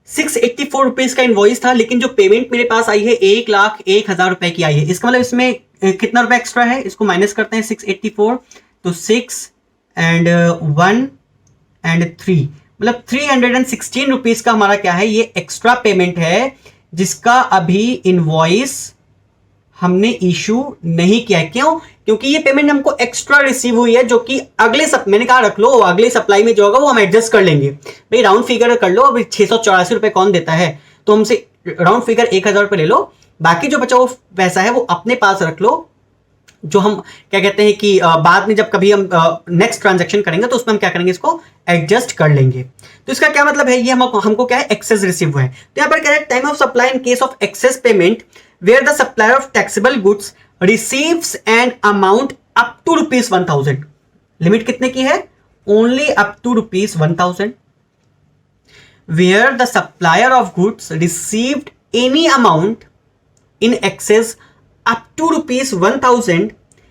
684 रुपीज का इनवॉइस था, लेकिन जो पेमेंट मेरे पास आई है 1,01,000 रुपए की आई है। इसका मतलब इसमें कितना रुपए एक्स्ट्रा है? इसको माइनस करते हैं 684, तो 6 and 1 and 3, मतलब 316 रुपीज का हमारा क्या है, ये एक्स्ट्रा पेमेंट है, जिसका अभी इनवॉइस हमने इशू नहीं किया है। क्यों? क्योंकि ये पेमेंट हमको एक्स्ट्रा रिसीव हुई है, जो कि मैंने कहा रख लो, अगले सप्लाई में जो होगा वो हम एडजस्ट कर लेंगे। भाई राउंड फिगर कर लो, अभी 684 रुपए कौन देता है, तो हमसे राउंड फिगर 1,000 रुपए ले लो, बाकी जो बचा वो पैसा है वो अपने पास रख लो, जो हम क्या कहते हैं कि बाद में जब कभी हम नेक्स्ट ट्रांजैक्शन करेंगे तो उसमें हम क्या करेंगे, इसको एडजस्ट कर लेंगे। तो इसका क्या मतलब है, ये हमको क्या है, एक्सेस रिसीव हुआ है। तो यहां पर कह रहे हैं time of supply in case of excess payment where the supplier of taxable goods receives an amount up to ₹1,000। Limit कितने की है? Only up to ₹1,000। Where the supplier of goods received any amount in excess up to ₹1,000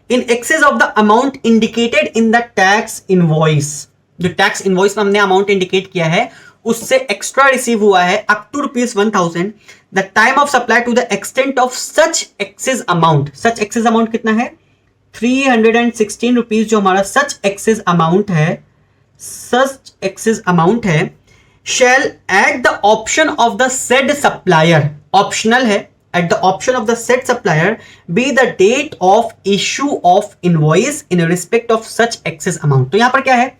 in excess of the amount indicated in the tax invoice। जो टैक्स इनवॉइस में हमने अमाउंट इंडिकेट किया है उससे एक्स्ट्रा रिसीव हुआ है up to ₹1,000। The time of supply to the extent of such excess amount, such excess amount कितना है? 316 रुपीज जो हमारा सच एक्सेस अमाउंट है, सच एक्सेस अमाउंट है, shall at the option of the said supplier, optional है, at the option of the said supplier be the date of issue of invoice in respect of such excess amount। तो यहां पर क्या है,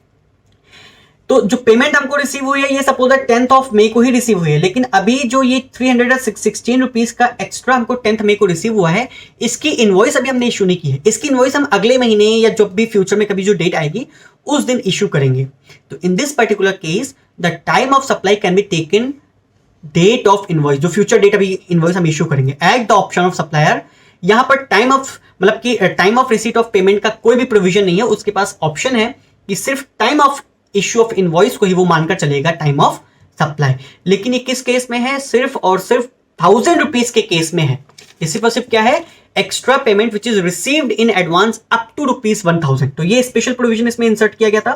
तो जो पेमेंट हमको रिसीव हुई है ये सपोज 10 मई को ही रिसीव हुई है, लेकिन अभी जो ये 316 रुपीज का एक्स्ट्रा हमको 10 मई को रिसीव हुआ है, इसकी इनवॉइस अभी हमने इशू नहीं की है। इसकी इनवॉइस हम अगले महीने या जब भी फ्यूचर में कभी जो डेट आएगी उस दिन इशू करेंगे। तो in this particular case the time of supply can be taken date of invoice, जो फ्यूचर डेट अभी इनवॉइस हम इशू करेंगे, at the option of supplier. यहां पर टाइम ऑफ मतलब कि time of receipt of payment का कोई भी प्रोविजन नहीं है, उसके पास ऑप्शन है कि सिर्फ time of issue of invoice को ही वो मानकर चलेगा टाइम ऑफ सप्लाई। लेकिन ये किस केस में है? सिर्फ और सिर्फ 1,000 रुपीज के केस में है। ये सिर्फ और सिर्फ क्या है? Extra payment which is received in advance up to ₹1,000। तो ये स्पेशल प्रोविजन इसमें इंसर्ट किया गया था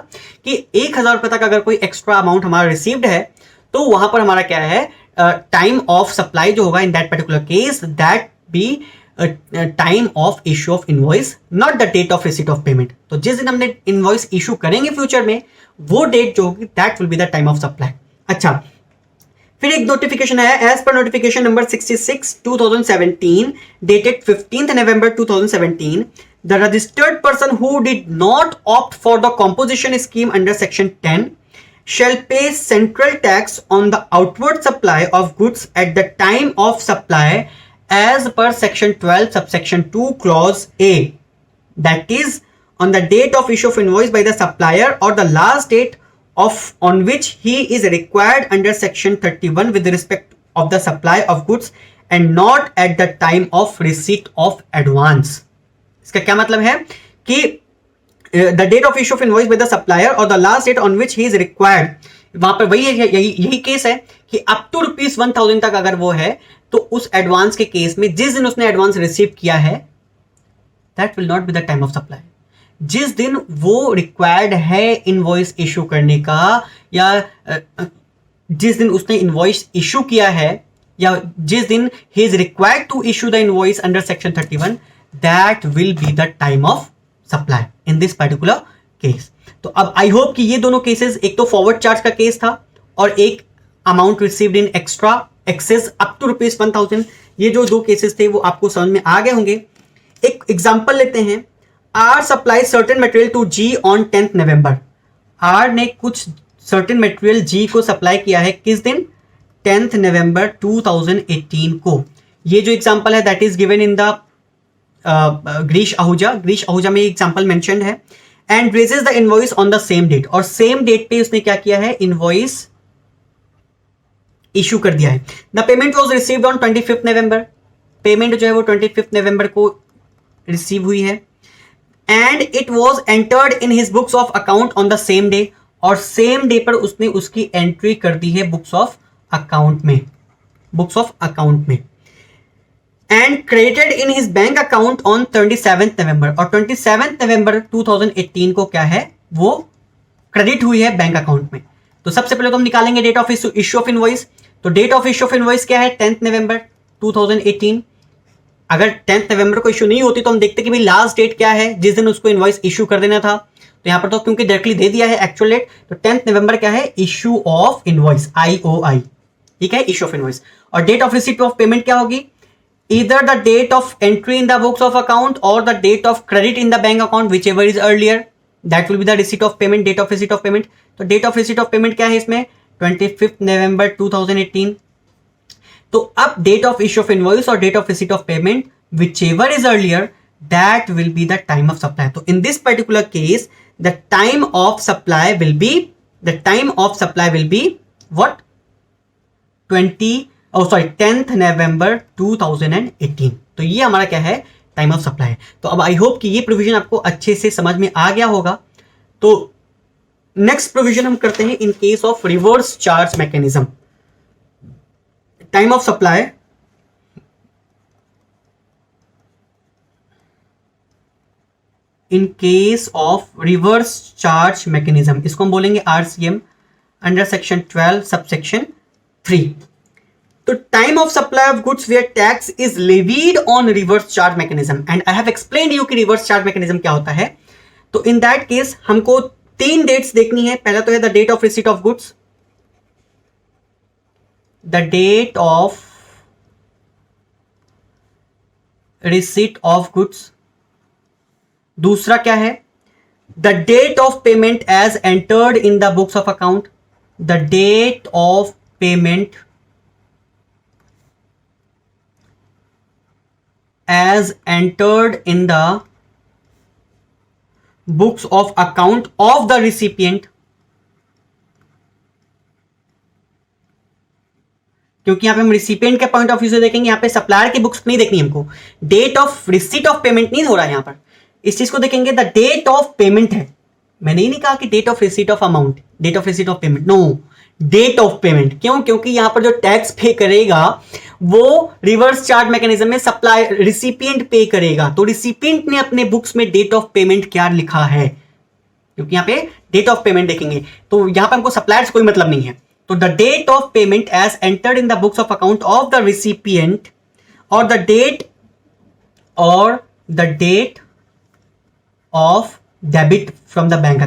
कि 1,000 रुपए तक अगर कोई एक्स्ट्रा अमाउंट हमारा रिसीव्ड है तो वहां पर हमारा क्या है, टाइम ऑफ सप्लाई जो होगा in that particular case that be time of issue of invoice, not the date of receipt of payment. तो जिस दिन हमने इनवॉइस इशू करेंगे फ्यूचर में, वो डेट जो होगी that will be the time of supply. अच्छा, फिर एक नोटिफिकेशन आया, as per notification number 66/2017 dated 15th November 2017, the registered person who did not opt for the composition scheme under section 10 shall pay central tax on the outward supply of goods at the time of supply as per section 12 subsection 2 clause A, that is on the date of issue of invoice by the supplier or the last date of on which he is required under section 31 with respect of the supply of goods and not at the time of receipt of advance। इसका क्या मतलब है कि the date of issue of invoice by the supplier or the last date on which he is required, वहां पर वही है, यही केस है कि अप टू ₹1000 तक अगर वो है तो उस एडवांस के केस में जिस दिन उसने एडवांस रिसीव किया है that will not be the time of supply. जिस दिन वो रिक्वायर्ड है इनवॉइस इशू करने का, या जिस दिन उसने इनवॉइस इशू किया है, या जिस दिन ही is required to issue the invoice under section 31, that will be the time of supply in this particular case. तो अब आई होप कि ये दोनों केसेस, एक तो फॉरवर्ड चार्ज का केस था और एक amount received in extra excess up to ₹1000, ये जो दो केसेस थे वो आपको समझ में आ गए होंगे। एक एग्जांपल लेते हैं। R supply certain material to G on 10th नवंबर। आर ने कुछ सर्टेन मटेरियल जी को सप्लाई किया है किस दिन? 10th नवंबर 2018 को। ये जो एग्जांपल है that is given in the Girish Ahuja में एग्जांपल मेंशन्ड है। And raises the invoice on the same date, और सेम डेट पे उसने क्या किया है? इनवॉइस इशू कर दिया है। The payment was received on 25th November. Payment जो है वो 25th नवंबर को रिसीव हुई है। And it was entered in his books of account on the same day, और सेम डे पर उसने उसकी एंट्री कर दी है बुक्स ऑफ अकाउंट में, बुक्स ऑफ अकाउंट में। And credited in his bank account on 27th नवंबर, और 27th नवंबर 2018 को क्या है? वो क्रेडिट हुई है बैंक अकाउंट में। तो सबसे पहले तो हम निकालेंगे date of issue of invoice. तो date of issue of invoice क्या है? 10th नवंबर 2018। अगर 10th नवंबर को इश्यू नहीं होती तो हम देखते कि भाई लास्ट डेट क्या है जिस दिन उसको इनवॉइस इश्यू कर देना था। तो यहां पर तो क्योंकि डायरेक्टली दे दिया है एक्चुअल डेट, तो 10th नवंबर क्या है? इश्यू ऑफ इनवॉइस, IOI, ठीक है, इश्यू ऑफ इनवॉइस। और date of receipt of payment क्या होगी? Either the date of entry in the books of account or the date of credit in the bank account, whichever is earlier, that will be the receipt of payment, date of receipt of payment. तो date of receipt of payment क्या है इसमें? 25th November 2018। तो अब date of issue of invoice और date of receipt of payment, whichever is earlier, that will be the time of supply. So in this particular case, the time of supply will be what? 10th November 2018. तो ये हमारा क्या है? Time of supply. तो अब आई होप कि ये प्रोविजन आपको अच्छे से समझ में आ गया होगा। तो नेक्स्ट प्रोविजन हम करते हैं इन case of reverse charge mechanism. Time of supply in case of reverse charge mechanism, इसको हम बोलेंगे RCM अंडर सेक्शन 12 सबसेक्शन 3। तो time of supply of goods where tax is levied on reverse charge mechanism, and I have explained you कि रिवर्स चार्ज मैकेनिज्म क्या होता है। तो इन दैट केस हमको 3 डेट्स देखनी है। पहला तो है the date of receipt of goods, the date of receipt of goods. दूसरा क्या है? The date of payment as entered in the books of account, the date of payment as entered in the books of account of the recipient. क्योंकि यहां पे हम रिसिपिएंट के पॉइंट ऑफ व्यू से देखेंगे, यहां पे सप्लायर की बुक्स नहीं देखनी हमको। Date of receipt of payment नहीं हो रहा है यहां पर, इस चीज को देखेंगे। द डेट ऑफ पेमेंट है, मैंने ही नहीं कहा कि date of receipt of amount, date of receipt of payment, no, date of payment. क्यों? क्योंकि यहां पर जो टैक्स पे करेगा वो रिवर्स चार्ज मैकेनिज्म में सप्लाई रिसिपिएंट पे करेगा। तो रिसिपिएंट ने अपने बुक्स में डेट ऑफ पेमेंट क्या लिखा है? क्योंकि यहां पे डेट ऑफ पेमेंट देखेंगे, तो यहां पर हमको सप्लायर से कोई मतलब नहीं है। तो the date of payment as entered in the books of account of the recipient, or the date of debit from the bank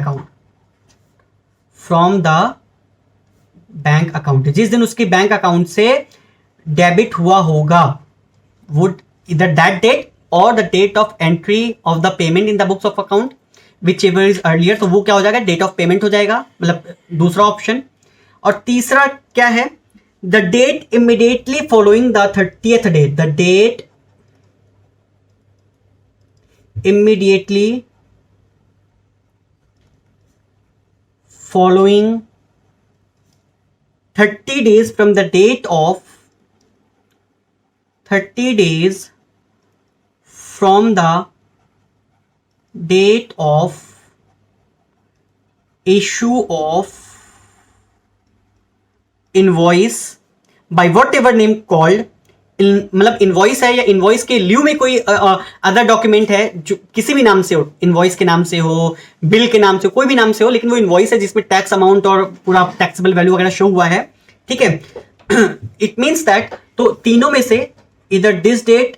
account, जिस दिन उसकी बैंक अकाउंट से डेबिट हुआ होगा, वुड इधर दैट डेट और the date of entry of the payment in the books of account whichever is earlier. तो वो क्या हो जाएगा? डेट ऑफ पेमेंट हो जाएगा, मतलब दूसरा ऑप्शन। और तीसरा क्या है? The date immediately following the 30th day, the date immediately following 30 days from the date of 30 days from the date of issue of invoice by what ever name called, मतलब इनवॉइस है या इनवॉइस के ल्यू में कोई अदर डॉक्यूमेंट है जो किसी भी नाम से हो, इनवॉइस के नाम से हो, बिल के नाम से हो, कोई भी नाम से हो, लेकिन वो इनवॉइस है जिसमें टैक्स अमाउंट और पूरा टैक्सेबल वैल्यू वगैरह शो हुआ है, ठीक है। इट मीन्स दैट, तो तीनों में से इधर दिस डेट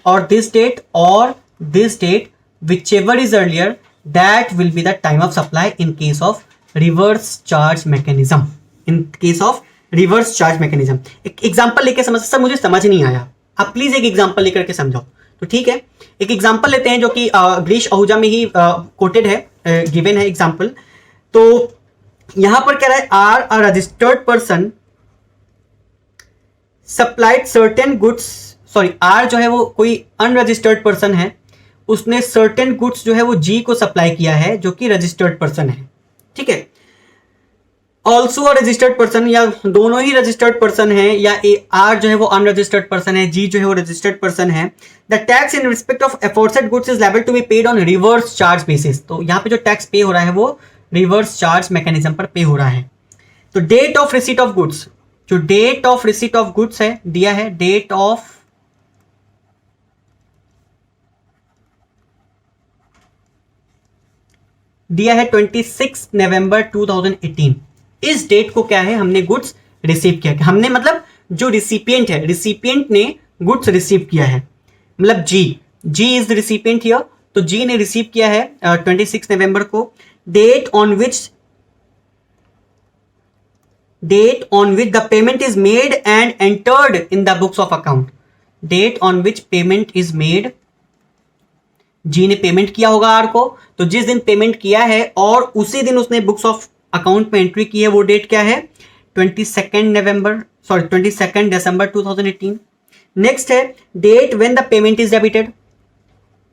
और दिस डेट और this date, whichever is earlier, that will be the time of supply in case of reverse charge mechanism. In case of reverse charge mechanism, एक एग्जांपल लेके समझ, सर मुझे समझ नहीं आया, आप प्लीज एक एग्जांपल लेकर के समझाओ। तो ठीक है, एक एग्जांपल लेते हैं जो कि ग्रीश आहूजा में ही कोटेड है, गिवन है एग्जांपल। तो यहां पर कह रहा है R a registered person supplied certain goods, sorry R जो है वो कोई अनरजिस्टर्ड पर्सन है, उसने सर्टेन गुड्स जो है वो जी को सप्लाई किया है जो कि रजिस्टर्ड पर्सन है, ठीक है। ऑल्सो अ रजिस्टर्ड पर्सन, या दोनों ही रजिस्टर्ड पर्सन है, या आर जो है वो अनरजिस्टर्ड पर्सन है, जी जो है वो रजिस्टर्ड पर्सन है। The tax in respect of aforesaid goods is liable to be paid on reverse charge basis. तो यहां पे जो टैक्स पे हो रहा है वो रिवर्स चार्ज मैकेनिज्म पर पे हो रहा है। तो date of receipt of goods, जो date of receipt of goods है दिया है, डेट ऑफ दिया है 26 नवंबर 2018। इस डेट को क्या है, हमने गुड्स रिसीव किया, हमने मतलब जो रिसिपिएंट है, रिसिपिएंट ने गुड्स रिसीव किया है, मतलब G is the recipient here. तो जी ने रिसीव किया है 26 नवंबर को। Date on which the payment is made and entered in the books of account, date on which payment is made, G ने पेमेंट किया होगा आर को, तो जिस दिन पेमेंट किया है और उसी दिन उसने बुक्स ऑफ अकाउंट में एंट्री की है, वो डेट क्या है, 22 दिसंबर 2018। नेक्स्ट है date when the payment is debited,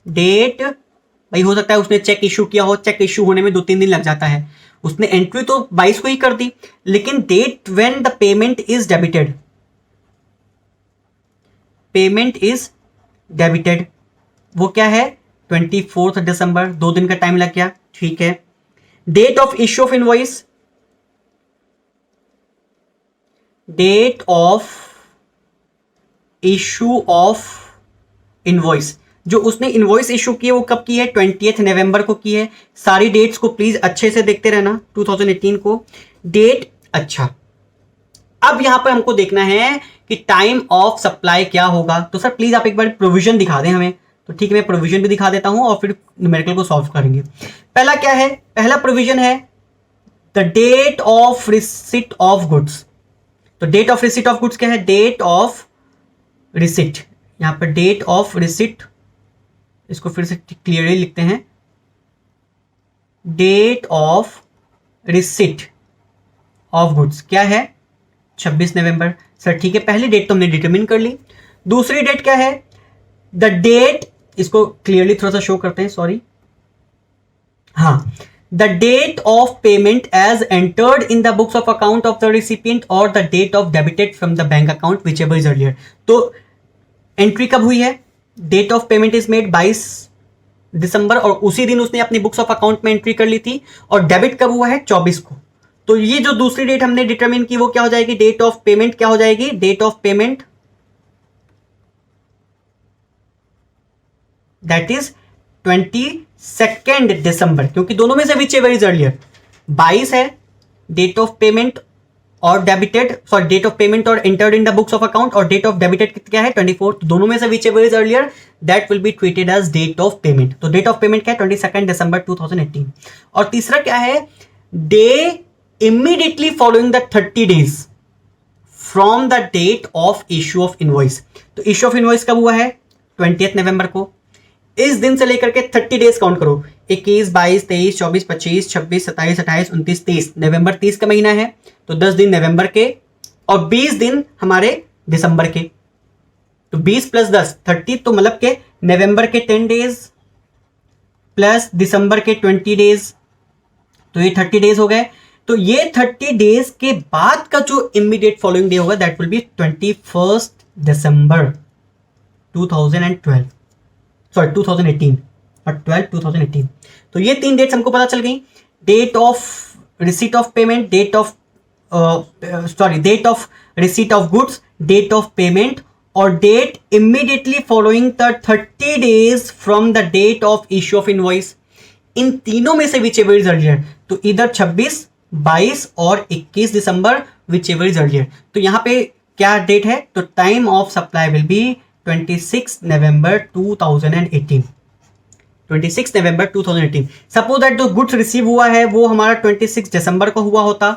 date भाई हो सकता है उसने चेक इशू किया हो, चेक इशू होने में 2-3 दिन लग जाता है, उसने एंट्री तो 22 को ही कर दी, लेकिन date when the payment is debited, payment is debited वो क्या है 24 दिसंबर, 2 दिन का टाइम लग गया, ठीक है। Date of issue of invoice, date of issue of invoice, जो उसने इनवॉइस इशू की है वो कब की है, 20 नवंबर को की है। सारी डेट्स को प्लीज अच्छे से देखते रहना, 2018 को डेट। अच्छा, अब यहां पर हमको देखना है कि टाइम ऑफ सप्लाई क्या होगा। तो सर प्लीज आप एक बार प्रोविजन दिखा दें हमें। तो ठीक है, मैं प्रोविजन भी दिखा देता हूं और फिर न्यूमेरिकल को सॉल्व करेंगे। पहला क्या है, पहला प्रोविजन है the date of receipt of goods. तो date of receipt of goods क्या है, डेट ऑफ रिसिट, यहां पर डेट ऑफ रिसिट, इसको फिर से क्लियरली लिखते हैं, date of receipt of goods क्या है 26 नवंबर। सर ठीक है, पहली डेट तो हमने डिटरमिन कर ली। दूसरी डेट क्या है, द डेट, इसको क्लियरली थोड़ा सा शो करते हैं, सॉरी, हाँ, the date of payment as entered in the books of account of the recipient or the date of debited from the bank account whichever is earlier. तो एंट्री कब हुई है, date of payment is made 22 दिसंबर और उसी दिन उसने अपनी बुक्स ऑफ अकाउंट में एंट्री कर ली थी, और डेबिट कब हुआ है 24 को। तो ये जो दूसरी डेट हमने डिटरमिन की वो क्या हो जाएगी, डेट ऑफ पेमेंट क्या हो जाएगी, date of payment that is 22 दिसंबर, क्योंकि दोनों में से विच एवर इज अर्लियर, 22 है डेट ऑफ पेमेंट और debited, sorry date of payment और entered in the books of account, और डेट ऑफ डेबिटेड क्या है 24। तो दोनों में से whichever is earlier that will be treated as date of payment. तो डेट ऑफ पेमेंट क्या है 22 दिसंबर 2018। और तीसरा क्या है, day immediately following the 30 days from the date of issue of invoice. तो इश्यू ऑफ इनवॉइस कब हुआ है 20 नवंबर को। इस दिन से लेकर के 30 डेज काउंट करो, 21, 22, 23, 24, 25, 26, 27, 28, 29, 30। नवंबर 30 का महीना है तो 10 दिन नवंबर के और 20 दिन हमारे दिसंबर के। तो 20 प्लस 10 30, तो मतलब के नवंबर के 10 डेज प्लस दिसंबर के 20 डेज, तो ये 30 डेज हो गए। तो ये 30 डेज के बाद का जो इमीडिएट फॉलोइंग डे होगा that will be 21 December 2012, sorry 2018 और 12 2018। तो ये 3 डेट्स हमको पता चल गई, date of receipt of payment, date of date of receipt of goods, date of payment और date immediately following the 30 days from the date of issue of invoice. इन तीनों में से विच एवर इज अर्लियर, तो इधर 26, 22 और 21 दिसंबर, विच एवर इज अर्लियर। तो यहाँ पे क्या डेट है, तो time of supply will B 26 November 2018। 26 November 2018। Suppose that जो गुड्स रिसीव हुआ है वो हमारा 26 दिसंबर को हुआ होता,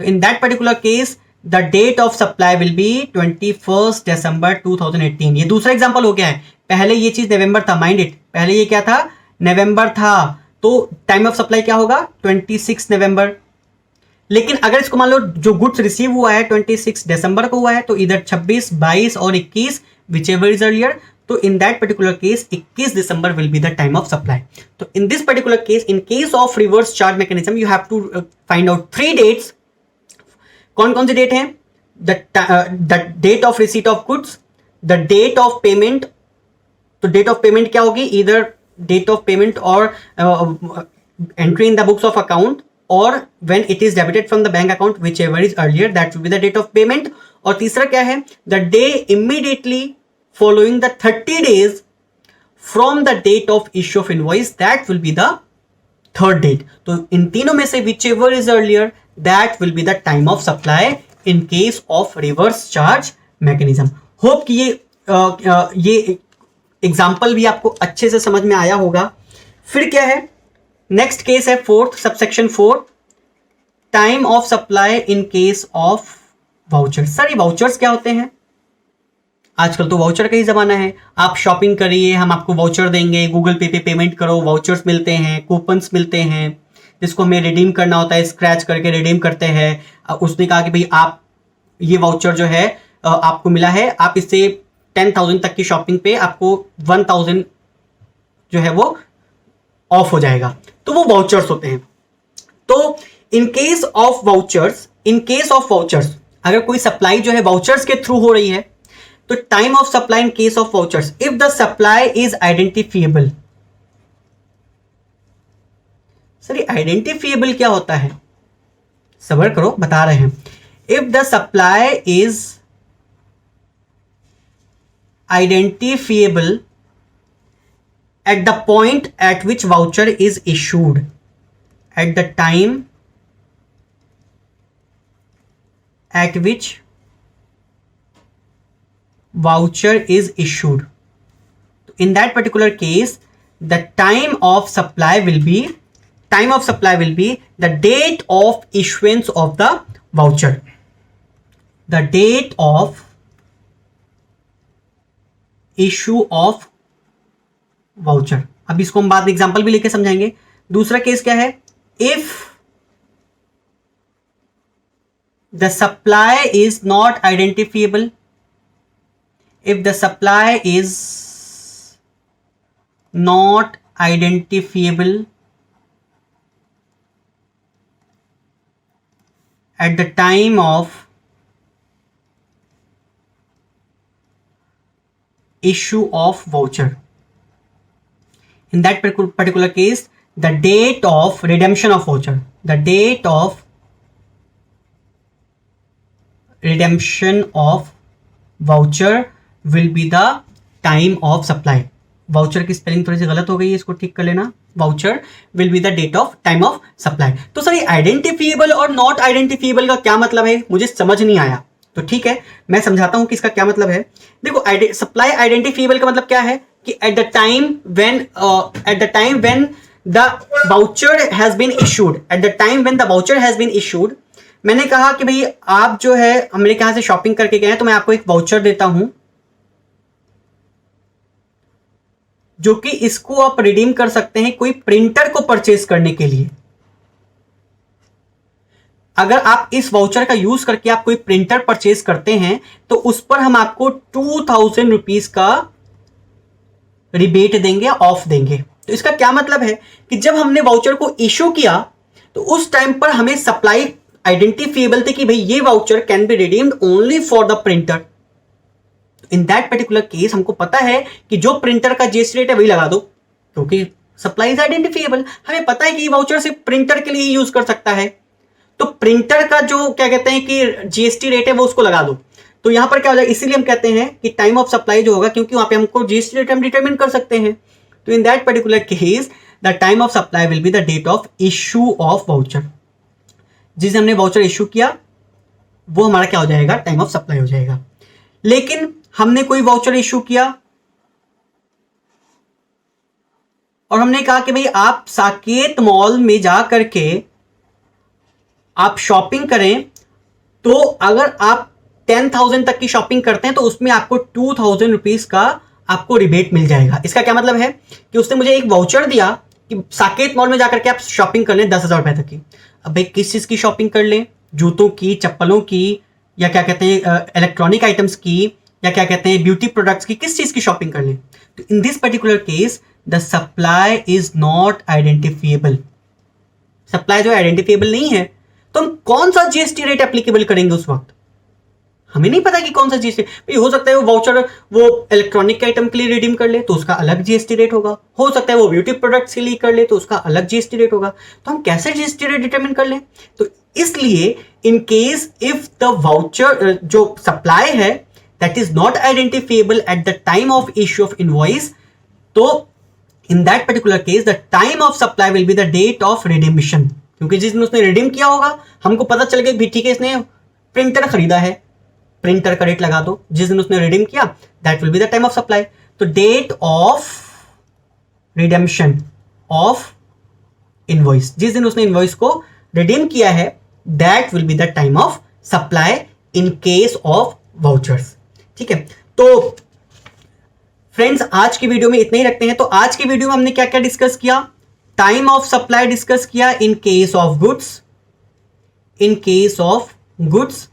तो in that particular case the date of supply will be 21 दिसंबर 2018। ये दूसरा एग्जांपल हो गया है। पहले ये चीज नवंबर था, माइंड इट, पहले ये क्या था, नवंबर था, तो टाइम ऑफ सप्लाई क्या होगा, 26 नवंबर। लेकिन अगर इसको मान लो जो गुड्स रिसीव हुआ है 26 दिसंबर को हुआ है, तो इधर 26, 22 और 21 विच एवर इज अर्लियर, तो in that particular case 21 December will be the time of supply. So in this particular case, in case of reverse charge mechanism, you have to find out 3 dates. कौन से डेट हैं, the date of receipt of goods, the date of payment, तो date of payment क्या होगी, either date of payment or entry in the books of account or when it is debited from the bank account, whichever is earlier, that will be the date of payment. और तीसरा क्या है, the day immediately following the 30 days from the date of issue of invoice, that will be the third date. तो इन तीनों में से whichever is earlier, that will be the time of supply in case of reverse charge mechanism. Hope कि ये एग्जाम्पल भी आपको अच्छे से समझ में आया होगा। फिर क्या है, नेक्स्ट केस है 4th subsection 4, time of supply in case of voucher. Sir ये वाउचर्स क्या होते हैं, आजकल तो वाउचर का ही ज़माना है। आप शॉपिंग करिए, हम आपको वाउचर देंगे, गूगल पे पेमेंट करो, वाउचर्स मिलते हैं, कूपन्स मिलते हैं, जिसको हमें रिडीम करना होता है, स्क्रैच करके रिडीम करते हैं। उसने कहा कि भाई आप ये वाउचर जो है आपको मिला है, आप इससे 10,000 तक की शॉपिंग पे आपको 1,000 जो है वो ऑफ हो जाएगा, तो वो वाउचर्स होते हैं। तो इन केस ऑफ वाउचर्स, अगर कोई सप्लाई जो है वाउचर्स के थ्रू हो रही है, तो time of supply in case of vouchers, if the supply is identifiable. Sir ये आइडेंटिफिएबल क्या होता है, सबर करो बता रहे हैं। If the supply is identifiable at the point eight which voucher is issued, at the time eight which voucher is issued, in that particular case the time of supply will be the date of issuance of the voucher, the date of issue of voucher। अब इसको हम बाद में एग्जांपल भी लेके समझाएंगे। दूसरा केस क्या है, if the supply is not identifiable, if the supply is not identifiable at the time of issue of voucher, in that particular case the date of redemption of voucher, the date of redemption of voucher will be the time of supply। Voucher की स्पेलिंग थोड़ी सी गलत हो गई है, इसको ठीक कर लेना। Voucher will be the date of time of supply. तो सर ये आइडेंटिफिएबल और नॉट आइडेंटिफिएबल का क्या मतलब है, मुझे समझ नहीं आया, तो ठीक है मैं समझाता हूं कि इसका क्या मतलब है। देखो सप्लाई आइडेंटिफिएबल का मतलब क्या है कि at the time when the voucher has been issued, at the time when the voucher has been issued. मैंने कहा कि भाई आप जो है हमने कहां से शॉपिंग करके गए हैं, तो मैं आपको एक वाउचर देता हूं जो कि इसको आप रिडीम कर सकते हैं कोई प्रिंटर को परचेज करने के लिए। अगर आप इस वाउचर का यूज करके आप कोई प्रिंटर परचेज करते हैं तो उस पर हम आपको 2,000 रुपीज का रिबेट देंगे, ऑफ देंगे। तो इसका क्या मतलब है कि जब हमने वाउचर को इशू किया तो उस टाइम पर हमें सप्लाई आइडेंटिफिएबल थे कि भाई ये voucher can be redeemed only for the printer. In that particular case हमको पता है कि जो प्रिंटर का जीएसटी रेट है वही लगा दो, क्योंकि सप्लाई इज आइडेंटिफिएबल। हमें पता है कि ये वाउचर सिर्फ प्रिंटर के लिए यूज कर सकता है, तो प्रिंटर का जो क्या कहते हैं कि जीएसटी रेट है वो उसको लगा दो। तो यहां पर क्या हो जाएगा, इसीलिए हम कहते हैं कि टाइम ऑफ सप्लाई जो होगा, क्योंकि वहां पे हमको जीएसटी रेट हम डिटरमिन कर सकते हैं। तो in that particular case the time of supply will be the date of issue of voucher. जिस हमने वाउचर इश्यू किया वो हमारा क्या हो जाएगा, टाइम ऑफ सप्लाई हो जाएगा। लेकिन हमने कोई वाउचर इश्यू किया और हमने कहा कि भाई आप साकेत मॉल में जा करके आप शॉपिंग करें, तो अगर आप 10,000 तक की शॉपिंग करते हैं तो उसमें आपको 2,000 रुपीज का आपको रिबेट मिल जाएगा। इसका क्या मतलब है कि उसने मुझे एक वाउचर दिया कि साकेत मॉल में जाकर के आप शॉपिंग कर लें 10,000 रुपए तक की। अब भाई किस चीज की शॉपिंग कर लें, जूतों की, चप्पलों की, या क्या कहते हैं इलेक्ट्रॉनिक आइटम्स की, या क्या कहते हैं ब्यूटी प्रोडक्ट्स की, किस चीज की शॉपिंग कर लें। तो in this particular case the supply is not identifiable. Supply जो आइडेंटिफिएबल नहीं है तो हम कौन सा जीएसटी रेट एप्लीकेबल करेंगे उस वक्त, हमें नहीं पता कि कौन सा जीएसटी। भाई हो सकता है वो वाउचर वो इलेक्ट्रॉनिक के आइटम के लिए रिडीम कर ले तो उसका अलग जीएसटी रेट होगा, हो सकता है वो ब्यूटी प्रोडक्ट्स के लिए कर ले तो उसका अलग जीएसटी रेट होगा। तो हम कैसे जीएसटी रेट डिटरमिन कर लें। तो इसलिए in case if the voucher जो सप्लाई है that is not identifiable at the time of issue of invoice, तो in that particular case the time of supply will be the date of redemption. क्योंकि जिस दिन उसने रिडीम किया होगा हमको पता चल गया ठीक है इसने प्रिंटर खरीदा है, प्रिंटर का रेट लगा दो। जिस दिन उसने रिडीम किया that will be the time of supply. तो date of redemption of invoice, जिस दिन उसने इनवॉइस को रिडीम किया है that will be the time of supply in case of vouchers. ठीक है, तो फ्रेंड्स आज की वीडियो में इतना ही रखते हैं। तो आज की वीडियो में हमने क्या क्या डिस्कस किया, टाइम ऑफ सप्लाई डिस्कस किया इन case of goods, in case of goods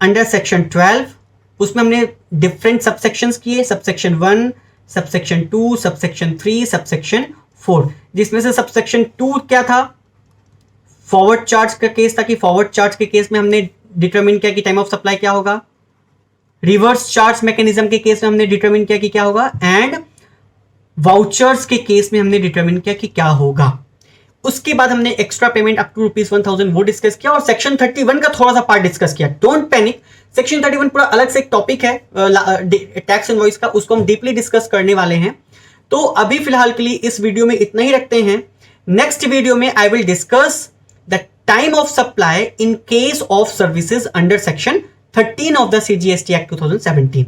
under section 12। उसमें हमने डिफरेंट सबसेक्शंस किए, सबसेक्शन 1, सबसेक्शन 2, सबसेक्शन 3, सबसेक्शन 4। जिसमें से सबसेक्शन 2 क्या था, फॉरवर्ड चार्ज का केस था कि फॉरवर्ड चार्ज के केस में हमने डिटरमिन किया कि टाइम ऑफ सप्लाई क्या होगा। रिवर्स चार्ज मैकेनिज्म के केस में हमने डिटरमिन किया कि क्या होगा, एंड वाउचर्स के केस में हमने डिटरमिन किया कि क्या होगा। उसके बाद हमने एक्स्ट्रा पेमेंट अप टू ₹1,000 वो डिस्कस किया और सेक्शन 31 का थोड़ा सा पार्ट डिस्कस किया। डोंट पैनिक, सेक्शन 31 पूरा अलग से एक टॉपिक है टैक्स इनवॉइस का, उसको हम डीपली डिस्कस करने वाले हैं। तो अभी फिलहाल के लिए इस वीडियो में इतना ही रखते हैं। नेक्स्ट वीडियो में I will discuss the time of supply in case of services under section 13 of the CGST act 2017।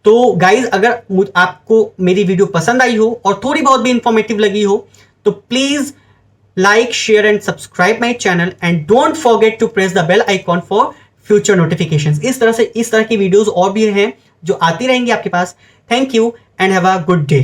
तो गाइज अगर आपको मेरी वीडियो पसंद आई हो और थोड़ी बहुत भी इंफॉर्मेटिव लगी हो तो please like, share and subscribe my channel and don't forget to press the bell icon for future notifications। इस तरह की वीडियोस और भी हैं जो आती रहेंगी आपके पास। Thank you and have a good day.